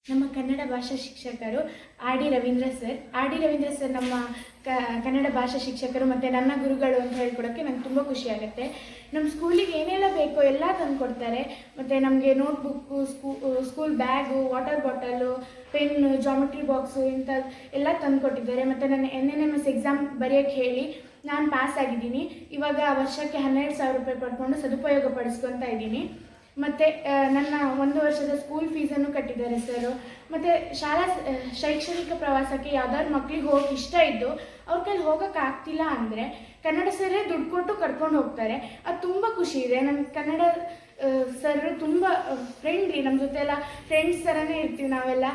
ನಮ್ಮ ಕನ್ನಡ ಭಾಷಾ ಶಿಕ್ಷಕರು ಆರ್ ಡಿ ರವೀಂದ್ರ ಸರ್ ನಮ್ಮ ಕನ್ನಡ ಭಾಷಾ ಶಿಕ್ಷಕರು ಮತ್ತು ನನ್ನ ಗುರುಗಳು ಅಂತ ಹೇಳ್ಕೊಡೋಕ್ಕೆ ನಂಗೆ ತುಂಬ ಖುಷಿಯಾಗುತ್ತೆ. ನಮ್ಮ ಸ್ಕೂಲಿಗೆ ಏನೆಲ್ಲ ಬೇಕೋ ಎಲ್ಲ ತಂದುಕೊಡ್ತಾರೆ. ಮತ್ತು ನಮಗೆ notebook, school bag, water bottle, pen, geometry box ಇಂಥದ್ದು ಎಲ್ಲ ತಂದುಕೊಟ್ಟಿದ್ದಾರೆ. ಮತ್ತು ನನ್ನ NNMS ಎಕ್ಸಾಮ್ ಬರೆಯೋಕ್ಕೆ ಹೇಳಿ ನಾನು ಪಾಸ್ ಆಗಿದ್ದೀನಿ. ಇವಾಗ ವರ್ಷಕ್ಕೆ 12,000 ರೂಪಾಯಿ ಪಡ್ಕೊಂಡು ಸದುಪಯೋಗ ಪಡಿಸ್ಕೊತಾ ಇದ್ದೀನಿ. ಮತ್ತು ನನ್ನ 1 ವರ್ಷದ ಸ್ಕೂಲ್ ಫೀಸನ್ನು ಕಟ್ಟಿದ್ದಾರೆ ಸರು. ಮತ್ತು ಶೈಕ್ಷಣಿಕ ಪ್ರವಾಸಕ್ಕೆ ಯಾವ್ದಾದ್ರು ಮಕ್ಳಿಗೆ ಹೋಗಕ್ಕೆ ಇಷ್ಟ ಇದ್ದು ಅವ್ರ ಕೈಲಿ ಹೋಗೋಕೆ ಆಗ್ತಿಲ್ಲ ಅಂದರೆ ಕನ್ನಡ ಸರೇ ದುಡ್ಡು ಕೊಟ್ಟು ಕರ್ಕೊಂಡು ಹೋಗ್ತಾರೆ. ಅದು ತುಂಬ ಖುಷಿ ಇದೆ. ನನ್ನ ಕನ್ನಡ ಸರ್ ತುಂಬ ಫ್ರೆಂಡ್ಲಿ, ನಮ್ಮ ಜೊತೆ ಎಲ್ಲ ಫ್ರೆಂಡ್ಸ್ ಥರನೇ ಇರ್ತೀವಿ ನಾವೆಲ್ಲ.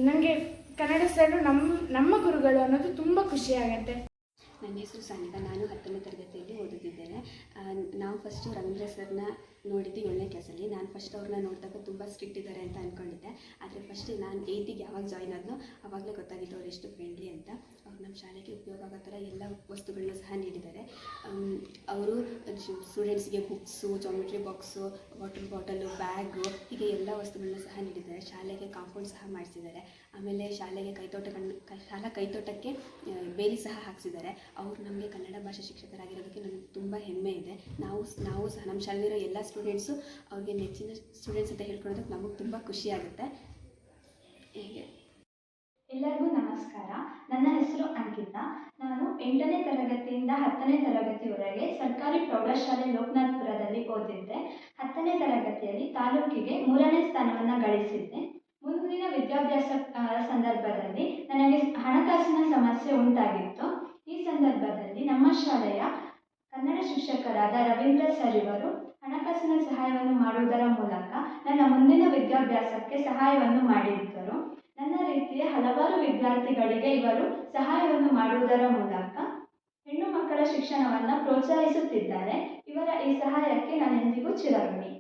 ನನಗೆ ಕನ್ನಡ ಸರ್ ನಮ್ಮ ಗುರುಗಳು ಅನ್ನೋದು ತುಂಬ ಖುಷಿಯಾಗತ್ತೆ. ನನ್ನ ಹೆಸರು ಸಾನಿಕಾ. ನಾನು 10ನೇ ತರಗತಿಯಲ್ಲಿ ಓದುತ್ತಿದ್ದೇನೆ. ನಾವು ಫಸ್ಟು ರವೀಂದ್ರ ಸರ್ನ ನೋಡಿದ್ದು 7ನೇ ಕ್ಲಾಸಲ್ಲಿ. ನಾನು ಫಸ್ಟ್ ಅವ್ರನ್ನ ನೋಡಿದಾಗ ತುಂಬ ಸ್ಟ್ರಿಕ್ಟ್ ಇದ್ದಾರೆ ಅಂತ ಅಂದ್ಕೊಂಡಿದ್ದೆ. ಆದರೆ ಫಸ್ಟ್ ನಾನು 8ಗೆ ಯಾವಾಗ ಜಾಯ್ನ್ ಆದ್ನೋ ಆವಾಗಲೇ ಗೊತ್ತಾಗಿತ್ತು ಅವ್ರು ಎಷ್ಟು ಫ್ರೆಂಡ್ಲಿ ಅಂತ. ಅವ್ರು ನಮ್ಮ ಶಾಲೆಗೆ ಉಪಯೋಗ ಆಗೋ ಥರ ಎಲ್ಲ ವಸ್ತುಗಳನ್ನ ಸಹ ನೀಡಿದ್ದಾರೆ. ಅವರು ಸ್ಟೂಡೆಂಟ್ಸ್ಗೆ books, geometry box, water bottle, bag ಹೀಗೆ ಎಲ್ಲ ವಸ್ತುಗಳನ್ನ ಸಹ ನೀಡಿದ್ದಾರೆ. ಶಾಲೆಗೆ ಕಾಂಪೌಂಡ್ ಸಹ ಮಾಡಿಸಿದ್ದಾರೆ. ಆಮೇಲೆ ಶಾಲೆಗೆ ಶಾಲಾ ಕೈತೋಟಕ್ಕೆ ಬೇಲಿ ಸಹ ಹಾಕಿಸಿದ್ದಾರೆ. ಅವರು ನಮಗೆ ಕನ್ನಡ ಭಾಷಾ ಶಿಕ್ಷಕರಾಗಿರೋದಕ್ಕೆ ನನಗೆ ತುಂಬ ಹೆಮ್ಮೆ ಇದೆ. ನಾವು ಸಹ ನಮ್ಮ ಶಾಲೆಯಲ್ಲಿರೋ ಎಲ್ಲ ಸ್ಟೂಡೆಂಟ್ಸು ಅವ್ರಿಗೆ ನೆಚ್ಚಿನ ಸ್ಟೂಡೆಂಟ್ಸ್ ಅಂತ ಹೇಳ್ಕೊಳ್ಳೋದಕ್ಕೆ ನಮಗೆ ತುಂಬ ಖುಷಿ ಆಗುತ್ತೆ. ಹೀಗೆ ಎಲ್ಲರಿಗೂ ನಮಸ್ಕಾರ. ನನ್ನ ಹೆಸರು ಅಂಕಿತಾ. ನಾನು 8ನೇ ತರಗತಿಯಿಂದ 10ನೇ ತರಗತಿವರೆಗೆ ಸರ್ಕಾರಿ ಪ್ರೌಢಶಾಲೆ ಲೋಕನಾಥಪುರದಲ್ಲಿ ಓದಿದ್ದೆ. 10ನೇ ತರಗತಿಯಲ್ಲಿ ತಾಲೂಕಿಗೆ 3ನೇ ಸ್ಥಾನವನ್ನು ಗಳಿಸಿದ್ದೆ. ಮುಂದಿನ ವಿದ್ಯಾಭ್ಯಾಸ ಸಂದರ್ಭದಲ್ಲಿ ನನಗೆ ಹಣಕಾಸಿನ ಸಮಸ್ಯೆ ಉಂಟಾಗಿತ್ತು. ಈ ಸಂದರ್ಭದಲ್ಲಿ ನಮ್ಮ ಶಾಲೆಯ ಕನ್ನಡ ಶಿಕ್ಷಕರಾದ ರವೀಂದ್ರ ಸರ್ ಇವರು ಹಣಕಾಸಿನ ಸಹಾಯವನ್ನು ಮಾಡುವುದರ ಮೂಲಕ ನನ್ನ ಮುಂದಿನ ವಿದ್ಯಾಭ್ಯಾಸಕ್ಕೆ ಸಹಾಯವನ್ನು ಮಾಡಿದ್ದರು. ನನ್ನ ರೀತಿಯ ಹಲವಾರು ವಿದ್ಯಾರ್ಥಿಗಳಿಗೆ ಇವರು ಸಹಾಯವನ್ನು ಮಾಡುವುದರ ಮೂಲಕ ಹೆಣ್ಣು ಮಕ್ಕಳ ಶಿಕ್ಷಣವನ್ನು ಪ್ರೋತ್ಸಾಹಿಸುತ್ತಿದ್ದಾರೆ. ಇವರ ಈ ಸಹಾಯಕ್ಕೆ ನಾನು ಎಂದಿಗೂ ಚಿರಋಣಿ.